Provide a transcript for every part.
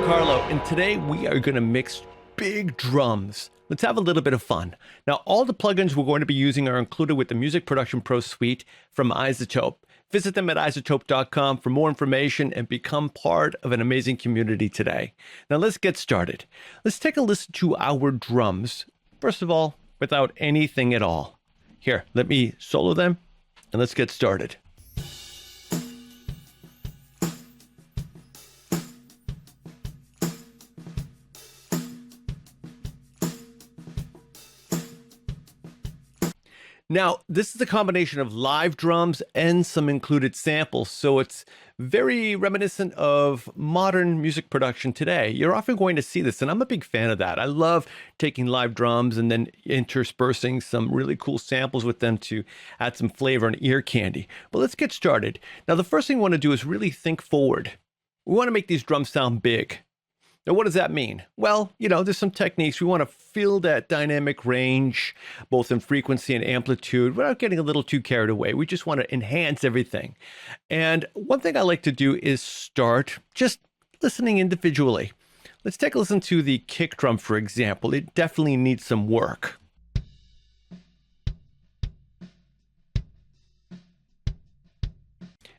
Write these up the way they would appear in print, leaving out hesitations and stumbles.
Carlo, and today we are going to mix big drums. Let's have a little bit of fun. Now, all the plugins we're going to be using are included with the Music Production Pro suite from iZotope. Visit them at iZotope.com for more information and become part of an amazing community today. Now, let's get started. Let's take a listen to our drums. First of all, without anything at all. Here, let me solo them, and let's get started. Now, this is a combination of live drums and some included samples, so it's very reminiscent of modern music production today. You're often going to see this, and I'm a big fan of that. I love taking live drums and then interspersing some really cool samples with them to add some flavor and ear candy. But let's get started. Now, the first thing we want to do is really think forward. We want to make these drums sound big. Now, what does that mean? Well, there's some techniques. We want to fill that dynamic range, both in frequency and amplitude, without getting a little too carried away. We just want to enhance everything. And one thing I like to do is start just listening individually. Let's take a listen to the kick drum, for example. It definitely needs some work.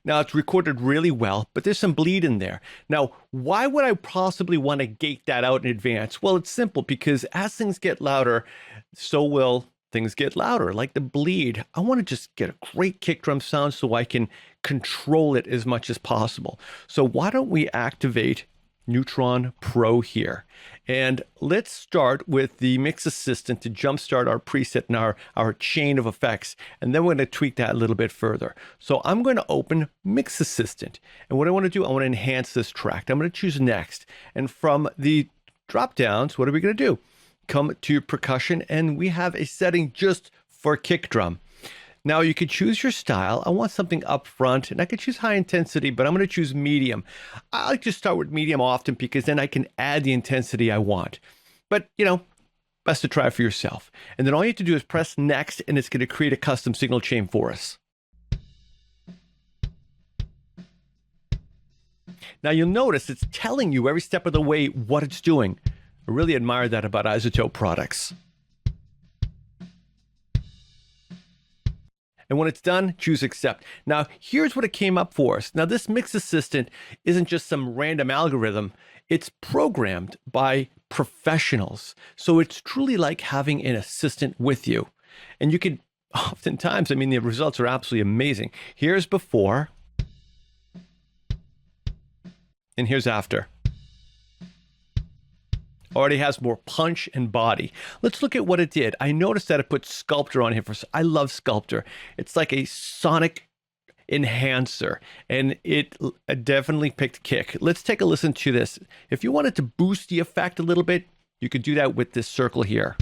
Now, it's recorded really well, but there's some bleed in there. Now, why would I possibly want to gate that out in advance? Well, it's simple, because as things get louder, so will things get louder, like the bleed. I want to just get a great kick drum sound so I can control it as much as possible. So why don't we activate Neutron Pro here? And let's start with the Mix Assistant to jumpstart our preset and our chain of effects. And then we're going to tweak that a little bit further. So I'm going to open Mix Assistant. And what I want to do, I want to enhance this track. I'm going to choose Next. And from the drop downs, what are we going to do? Come to Percussion, and we have a setting just for kick drum. Now, you could choose your style. I want something up front, and I could choose high intensity, but I'm going to choose medium. I like to start with medium often because then I can add the intensity I want. But, best to try it for yourself. And then all you have to do is press Next, and it's going to create a custom signal chain for us. Now, you'll notice it's telling you every step of the way what it's doing. I really admire that about iZotope products. And when it's done, choose Accept. Now, here's what it came up for us. Now, this Mix Assistant isn't just some random algorithm. It's programmed by professionals. So it's truly like having an assistant with you. And you could oftentimes, the results are absolutely amazing. Here's before, and here's after. Already has more punch and body. Let's look at what it did. I noticed that it put Sculptor on here. I love Sculptor. It's like a sonic enhancer, and it definitely picked kick. Let's take a listen to this. If you wanted to boost the effect a little bit, you could do that with this circle here.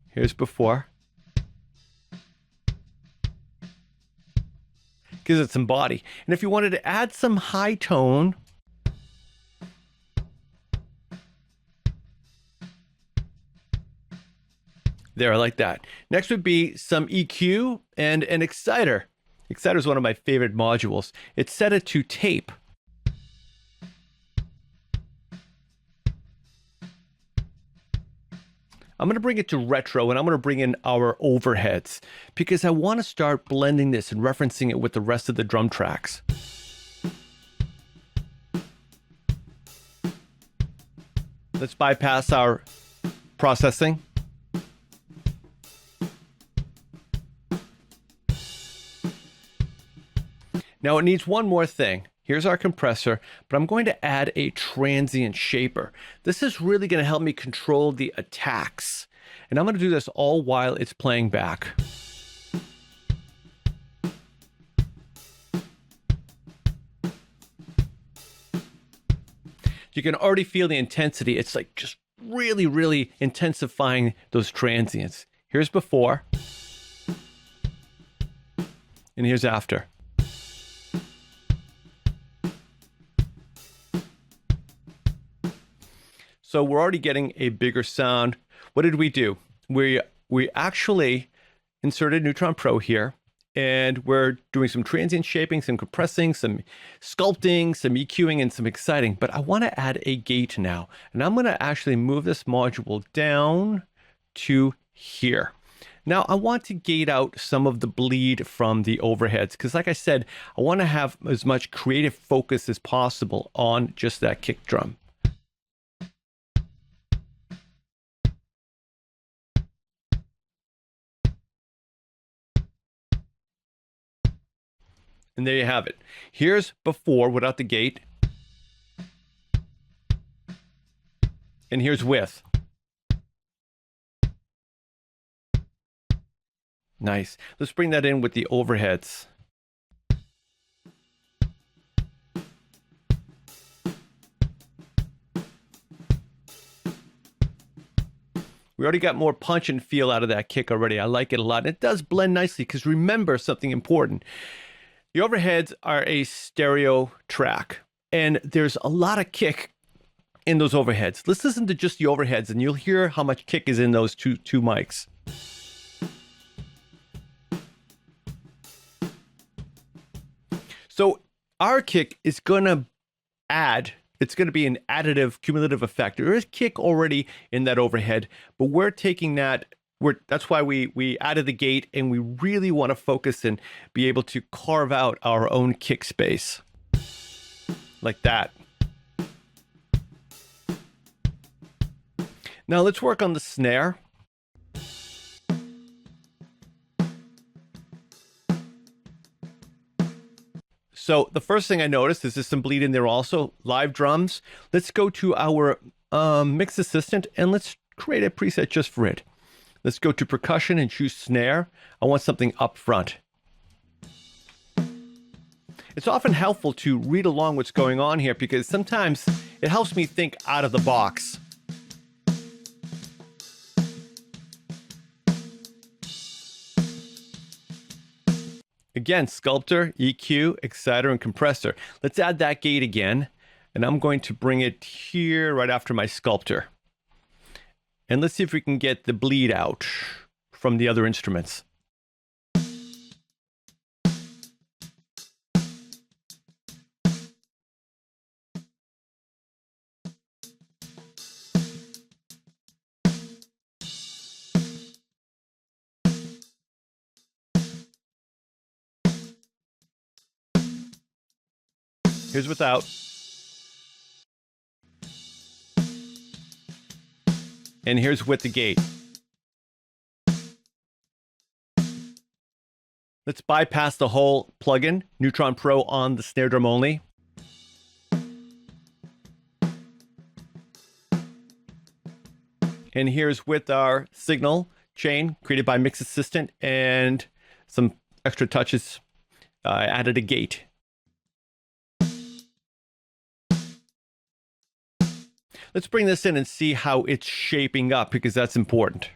Here's before. Gives it some body. And if you wanted to add some high tone, there, like that. Next would be some EQ and an exciter. Exciter is one of my favorite modules. It's set it to tape. I'm going to bring it to retro, and I'm going to bring in our overheads because I want to start blending this and referencing it with the rest of the drum tracks. Let's bypass our processing. Now it needs one more thing. Here's our compressor, but I'm going to add a transient shaper. This is really going to help me control the attacks. And I'm going to do this all while it's playing back. You can already feel the intensity. It's like just really, really intensifying those transients. Here's before, and here's after. So we're already getting a bigger sound. What did we do? We actually inserted Neutron Pro here, And we're doing some transient shaping, some compressing, some sculpting, some EQing, and some exciting. But I want to add a gate now. And I'm going to actually move this module down to here. Now I want to gate out some of the bleed from the overheads because, like I said, I want to have as much creative focus as possible on just that kick drum. And there you have it. Here's before without the gate. And here's with. Nice. Let's bring that in with the overheads. We already got more punch and feel out of that kick already. I like it a lot. It does blend nicely because remember something important. The overheads are a stereo track and there's a lot of kick in those overheads. Let's listen to just the overheads and you'll hear how much kick is in those two mics. So our kick is going to add, it's going to be an additive cumulative effect. There is kick already in that overhead, but we're taking that, that's why we added the gate and we really want to focus and be able to carve out our own kick space. Like that. Now let's work on the snare. So the first thing I noticed is there's some bleed in there also, live drums. Let's go to our mix assistant and let's create a preset just for it. Let's go to percussion and choose snare. I want something up front. It's often helpful to read along what's going on here because sometimes it helps me think out of the box. Again, sculptor, EQ, exciter, and compressor. Let's add that gate again. And I'm going to bring it here right after my sculptor. And let's see if we can get the bleed out from the other instruments. Here's without. And here's with the gate. Let's bypass the whole plugin, Neutron Pro on the snare drum only. And here's with our signal chain created by Mix Assistant and some extra touches. I added a gate. Let's bring this in and see how it's shaping up because that's important.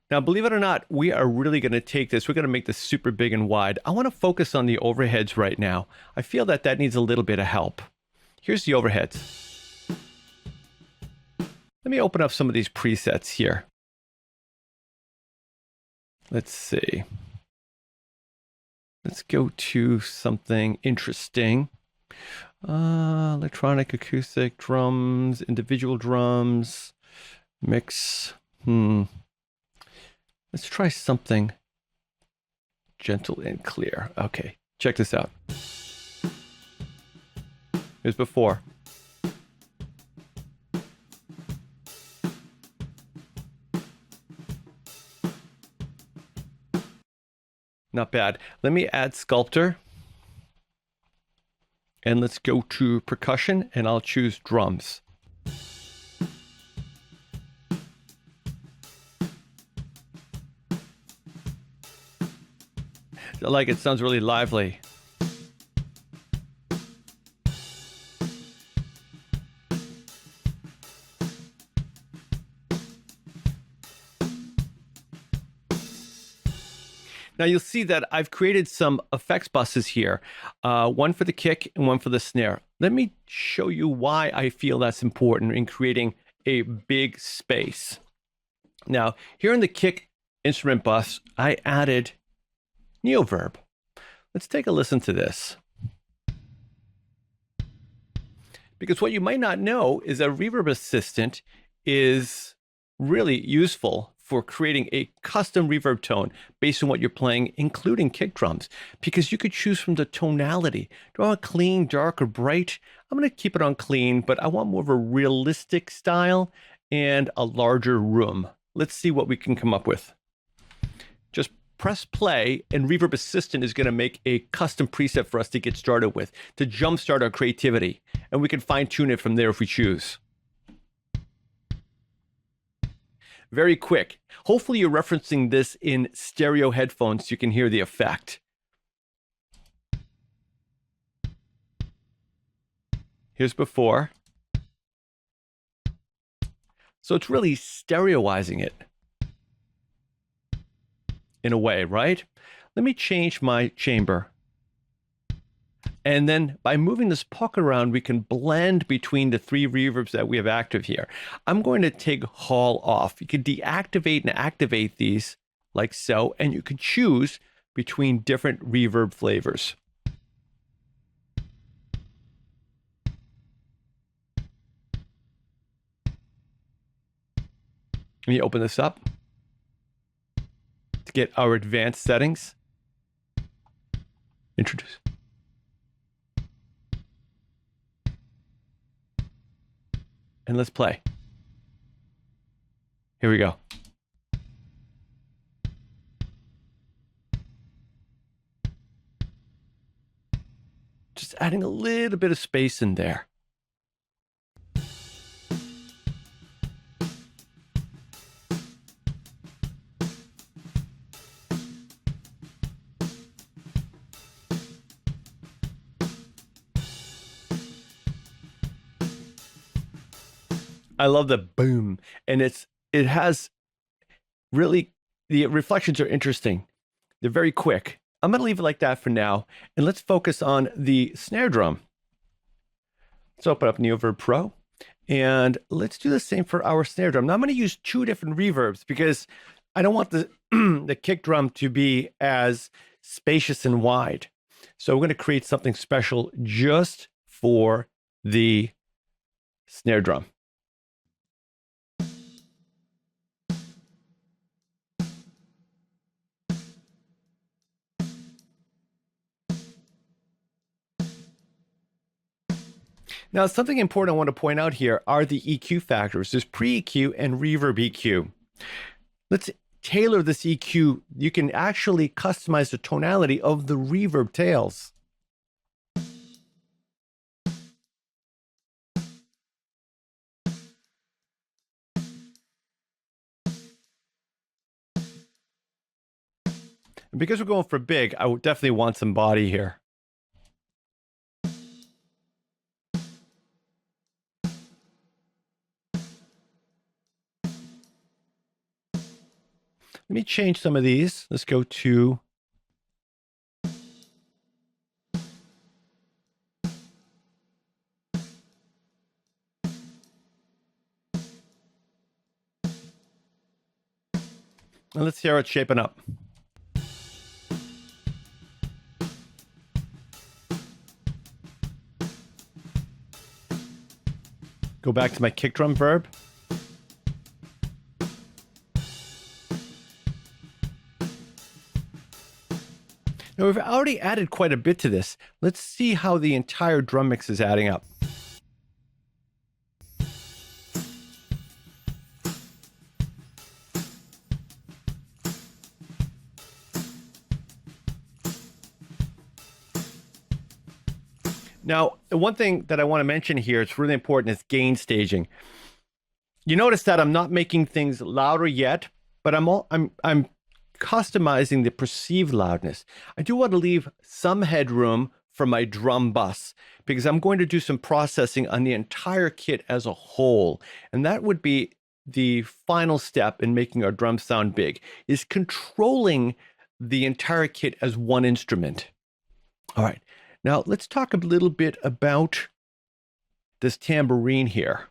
Now, believe it or not, we are really going to take this. We're going to make this super big and wide. I want to focus on the overheads right now. I feel that that needs a little bit of help. Here's the overheads. Let me open up some of these presets here. Let's see. Let's go to something interesting. Electronic, acoustic, drums, individual drums, mix. Let's try something gentle and clear. Okay, check this out. Here's before. Not bad. Let me add sculptor. And let's go to percussion and I'll choose drums. I like it. Sounds really lively. Now you'll see that I've created some effects buses here, one for the kick and one for the snare. Let me show you why I feel that's important in creating a big space. Now, here in the kick instrument bus, I added Neoverb. Let's take a listen to this. Because what you might not know is that Reverb Assistant is really useful for creating a custom reverb tone based on what you're playing, including kick drums, because you could choose from the tonality. Do I want clean, dark, or bright? I'm going to keep it on clean, but I want more of a realistic style and a larger room. Let's see what we can come up with. Just press play, and Reverb Assistant is going to make a custom preset for us to get started with, to jumpstart our creativity, and we can fine-tune it from there if we choose. Very quick. Hopefully you're referencing this in stereo headphones so you can hear the effect. Here's before. So it's really stereoizing it in a way, right? Let me change my chamber. And then by moving this pocket around, we can blend between the three reverbs that we have active here. I'm going to take Hall off. You can deactivate and activate these like so, and you can choose between different reverb flavors. Let me open this up to get our advanced settings. Introduce. And let's play. Here we go. Just adding a little bit of space in there. I love the boom, and it has really, the reflections are interesting. They're very quick. I'm going to leave it like that for now, and let's focus on the snare drum. Let's open up Neoverb Pro, and let's do the same for our snare drum. Now I'm going to use two different reverbs because I don't want the the kick drum to be as spacious and wide. So we're going to create something special just for the snare drum. Now, something important I want to point out here are the EQ factors. There's pre-EQ and reverb EQ. Let's tailor this EQ. You can actually customize the tonality of the reverb tails. And because we're going for big, I would definitely want some body here. Let me change some of these. Let's go to and let's see how it's shaping up. Go back to my kick drum verb. Now we've already added quite a bit to this. Let's see how the entire drum mix is adding up. Now, one thing that I want to mention here, it's really important, is gain staging. You notice that I'm not making things louder yet, but I'm customizing the perceived loudness. I do want to leave some headroom for my drum bus because I'm going to do some processing on the entire kit as a whole. And that would be the final step in making our drums sound big, is controlling the entire kit as one instrument. All right, now let's talk a little bit about this tambourine here.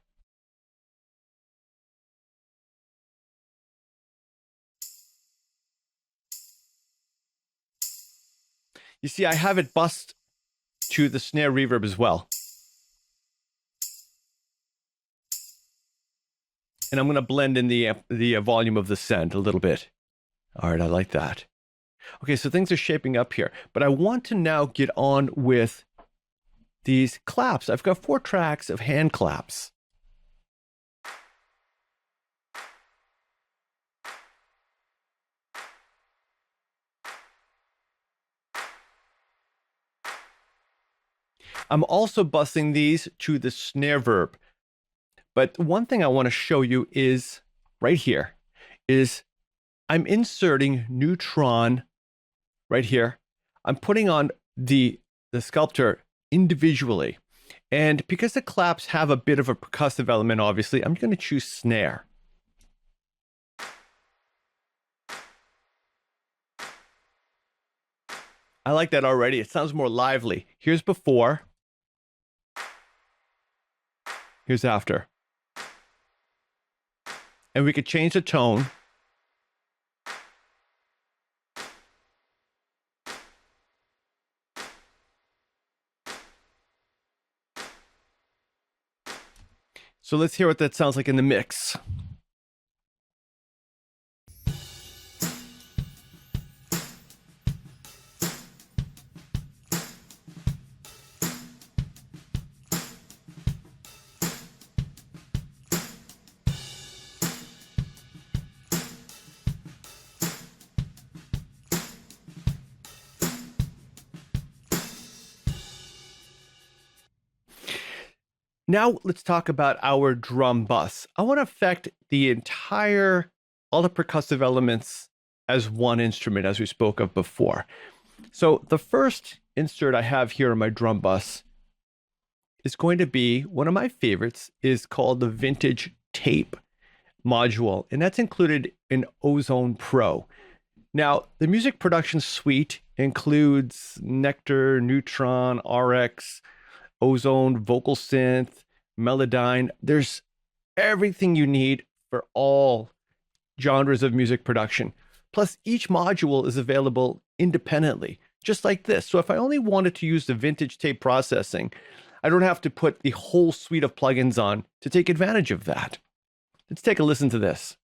You see, I have it bussed to the snare reverb as well. And I'm going to blend in the volume of the send a little bit. All right, I like that. Okay, so things are shaping up here, but I want to now get on with these claps. I've got 4 tracks of hand claps. I'm also bussing these to the snare verb. But one thing I want to show you is right here is I'm inserting neutron right here. I'm putting on the sculptor individually. And because the claps have a bit of a percussive element, obviously, I'm going to choose snare. I like that already. It sounds more lively. Here's before. Here's after. And we could change the tone. So let's hear what that sounds like in the mix. Now let's talk about our drum bus. I want to affect all the percussive elements as one instrument, as we spoke of before. So the first insert I have here on my drum bus is going to be one of my favorites, is called the Vintage Tape module, and that's included in Ozone Pro. Now, the music production suite includes Nectar, Neutron, RX, Ozone, Vocal Synth, Melodyne. There's everything you need for all genres of music production. Plus, each module is available independently, just like this. So if I only wanted to use the vintage tape processing, I don't have to put the whole suite of plugins on to take advantage of that. Let's take a listen to this.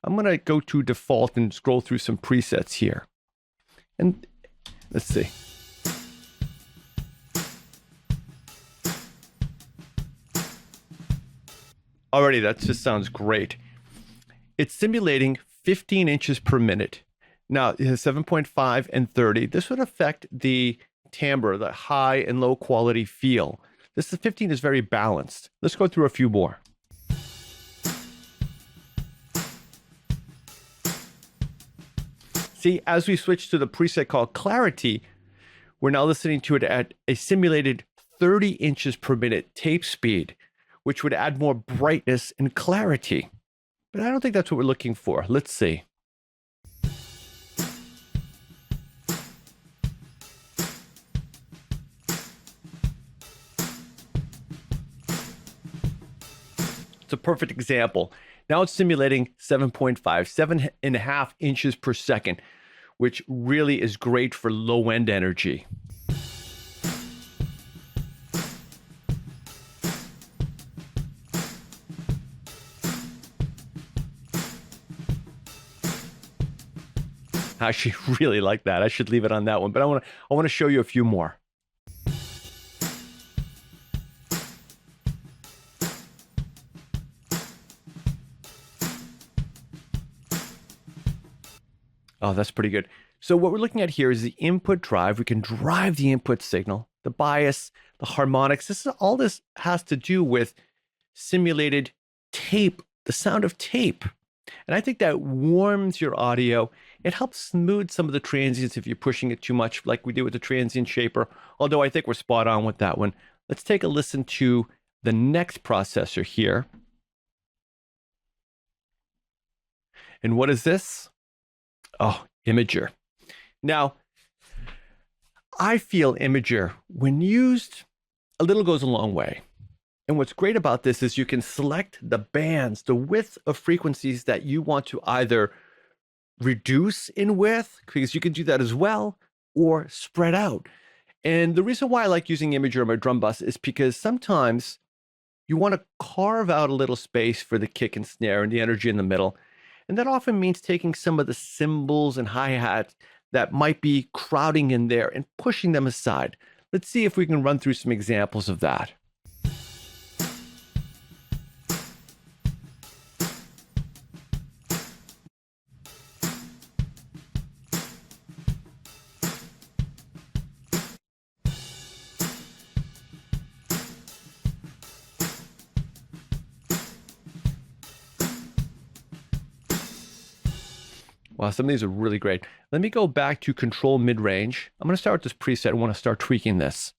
I'm going to go to default and scroll through some presets here. And let's see. Already, that just sounds great. It's simulating 15 inches per minute. Now, it has 7.5 and 30. This would affect the timbre, the high and low quality feel. This 15 is very balanced. Let's go through a few more. See, as we switch to the preset called Clarity, we're now listening to it at a simulated 30 inches per minute tape speed, which would add more brightness and clarity. But I don't think that's what we're looking for. Let's see. It's a perfect example. Now it's simulating 7.5, 7.5 inches per second, which really is great for low-end energy. I actually really like that. I should leave it on that one, but I want to show you a few more. Oh, that's pretty good. So what we're looking at here is the input drive. We can drive the input signal, the bias, the harmonics. All this has to do with simulated tape, the sound of tape. And I think that warms your audio. It helps smooth some of the transients if you're pushing it too much, like we did with the transient shaper, although I think we're spot on with that one. Let's take a listen to the next processor here. And what is this? Oh, Imager. Now, I feel Imager, when used, a little goes a long way. And what's great about this is you can select the bands, the width of frequencies that you want to either reduce in width, because you can do that as well, or spread out. And the reason why I like using Imager on my drum bus is because sometimes you want to carve out a little space for the kick and snare and the energy in the middle. And that often means taking some of the cymbals and hi-hats that might be crowding in there and pushing them aside. Let's see if we can run through some examples of that. Wow, some of these are really great. Let me go back to control mid-range. I'm going to start with this preset. I want to start tweaking this.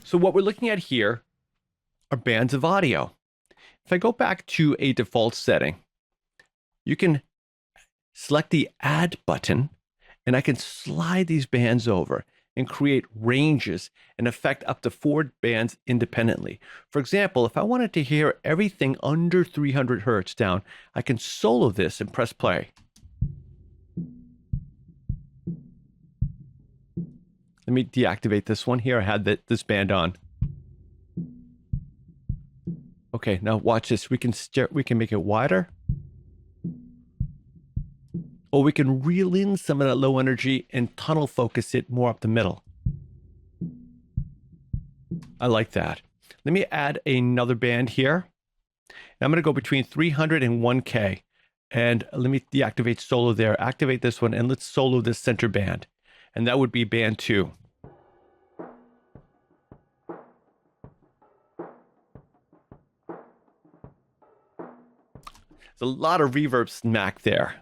So what we're looking at here are bands of audio. If I go back to a default setting, you can select the Add button, and I can slide these bands over and create ranges and affect up to 4 bands independently. For example, if I wanted to hear everything under 300 hertz down, I can solo this and press play. Let me deactivate this one here. I had this band on. Okay, now watch this. We can make it wider. Or we can reel in some of that low energy and tunnel focus it more up the middle. I like that. Let me add another band here. I'm going to go between 300 and 1K. And let me deactivate solo there. Activate this one, and let's solo this center band. And that would be band 2. There's a lot of reverb smack there.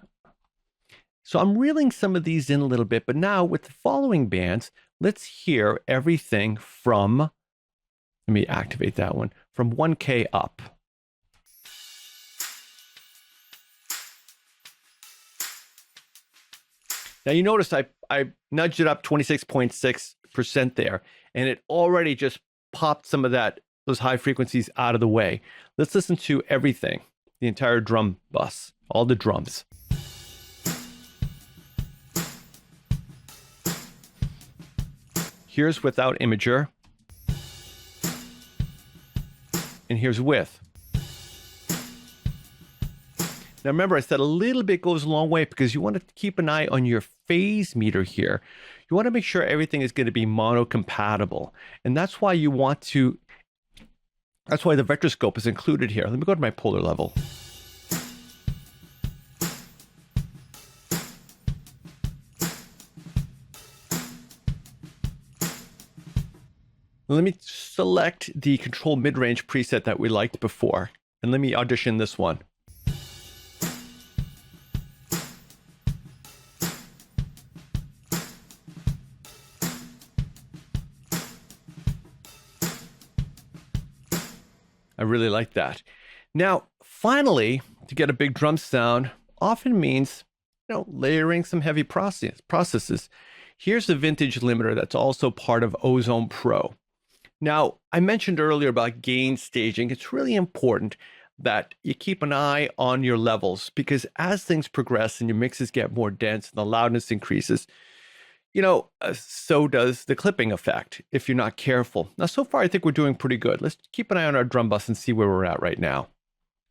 So I'm reeling some of these in a little bit, but now with the following bands, let's hear everything from, let me activate that one, from 1K up. Now you notice I nudged it up 26.6% there, and it already just popped some of those high frequencies out of the way. Let's listen to everything, the entire drum bus, all the drums. Here's without Imager. And here's with. Now remember, I said a little bit goes a long way because you want to keep an eye on your phase meter here. You want to make sure everything is going to be mono compatible. And that's why the vectorscope is included here. Let me go to my polar level. Let me select the control mid-range preset that we liked before, and let me audition this one. I really like that. Now, finally, to get a big drum sound often means, layering some heavy processes. Here's the vintage limiter that's also part of Ozone Pro. Now, I mentioned earlier about gain staging. It's really important that you keep an eye on your levels because as things progress and your mixes get more dense and the loudness increases, so does the clipping effect if you're not careful. Now, so far, I think we're doing pretty good. Let's keep an eye on our drum bus and see where we're at right now.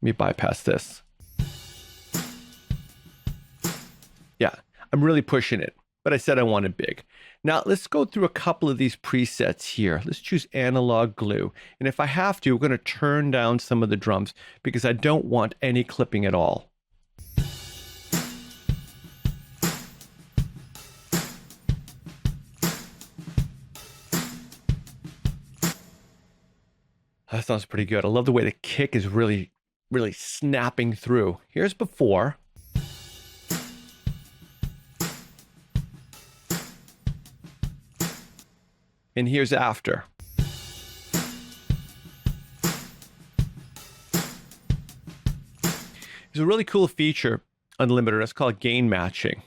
Let me bypass this. Yeah, I'm really pushing it, but I said I wanted big. Now, let's go through a couple of these presets here. Let's choose analog glue. And if I have to, we're going to turn down some of the drums because I don't want any clipping at all. That sounds pretty good. I love the way the kick is really, really snapping through. Here's before. And here's after. There's a really cool feature on the limiter. That's called gain matching.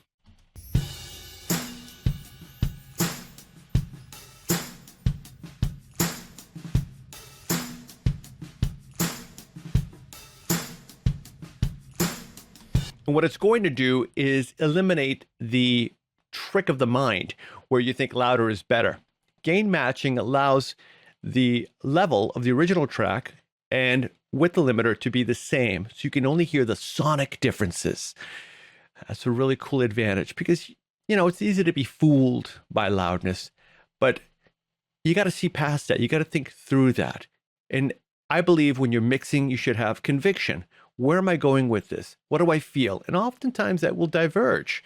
And what it's going to do is eliminate the trick of the mind where you think louder is better. Gain matching allows the level of the original track and with the limiter to be the same, so you can only hear the sonic differences. That's a really cool advantage because, you know, it's easy to be fooled by loudness, but you got to see past that. You got to think through that. And I believe when you're mixing, you should have conviction. Where am I going with this? What do I feel? And oftentimes that will diverge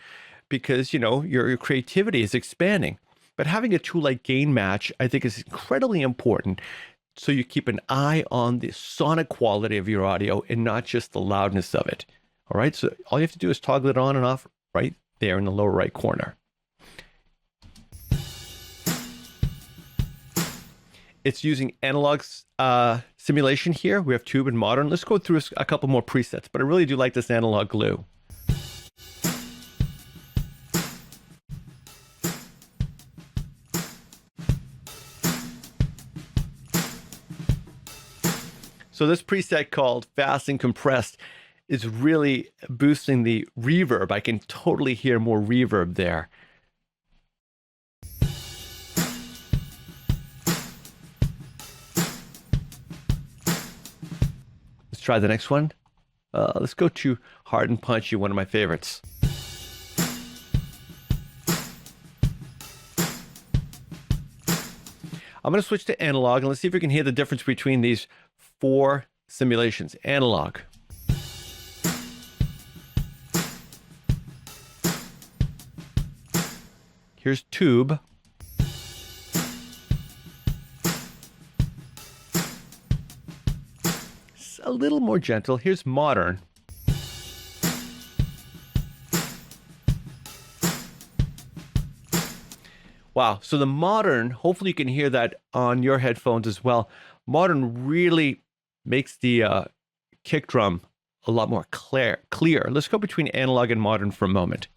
because, you know, your creativity is expanding. But having a tool like Gain Match, I think, is incredibly important so you keep an eye on the sonic quality of your audio and not just the loudness of it. All right, so all you have to do is toggle it on and off right there in the lower right corner. It's using analog simulation here. We have tube and modern. Let's go through a couple more presets, but I really do like this analog glue. So this preset called Fast and Compressed is really boosting the reverb. I can totally hear more reverb there. Let's try the next one. Let's go to Hard and Punchy, one of my favorites. I'm going to switch to analog and let's see if we can hear the difference between these 4 simulations. Analog. Here's tube. It's a little more gentle. Here's modern. Wow. So the modern, hopefully you can hear that on your headphones as well. Modern really makes the kick drum a lot more clear. Let's go between analog and modern for a moment.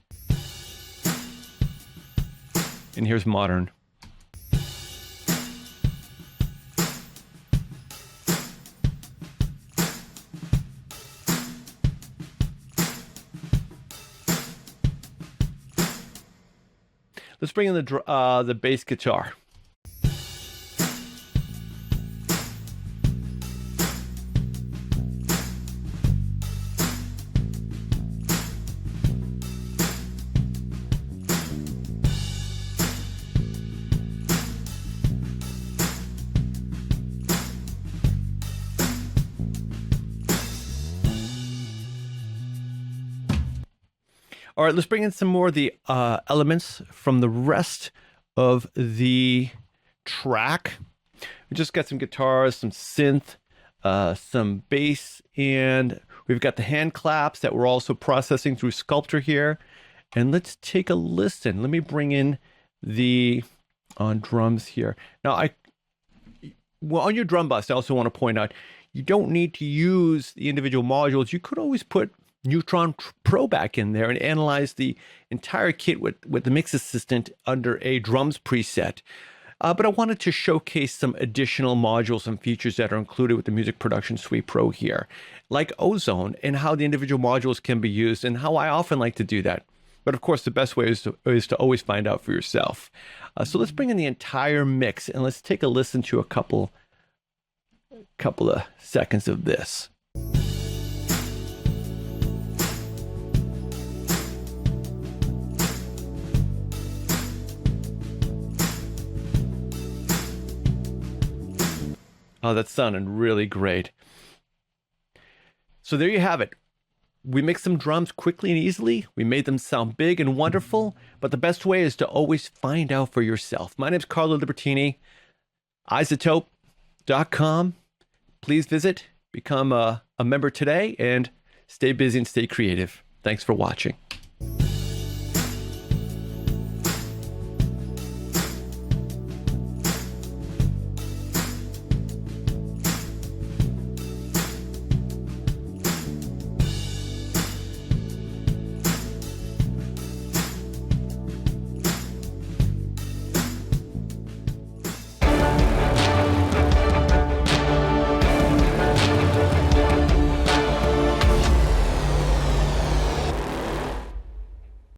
And here's modern. Let's bring in the bass guitar. All right, let's bring in some more of the elements from the rest of the track. We just got some guitars, some synth, some bass, and we've got the hand claps that we're also processing through Sculptor here. And let's take a listen. Let me bring in the drums here. Now, on your drum bus, I also want to point out, you don't need to use the individual modules. You could always put Neutron Pro back in there and analyze the entire kit with the Mix Assistant under a drums preset. But I wanted to showcase some additional modules and features that are included with the Music Production Suite Pro here, like Ozone, and how the individual modules can be used and how I often like to do that. But of course, the best way is to always find out for yourself. So let's bring in the entire mix and let's take a listen to a couple of seconds of this. Oh, that's sounding really great. So there you have it. We mixed some drums quickly and easily. We made them sound big and wonderful, but the best way is to always find out for yourself. My name is Carlo Libertini, iZotope.com. Please visit, become a member today, and stay busy and stay creative. Thanks for watching.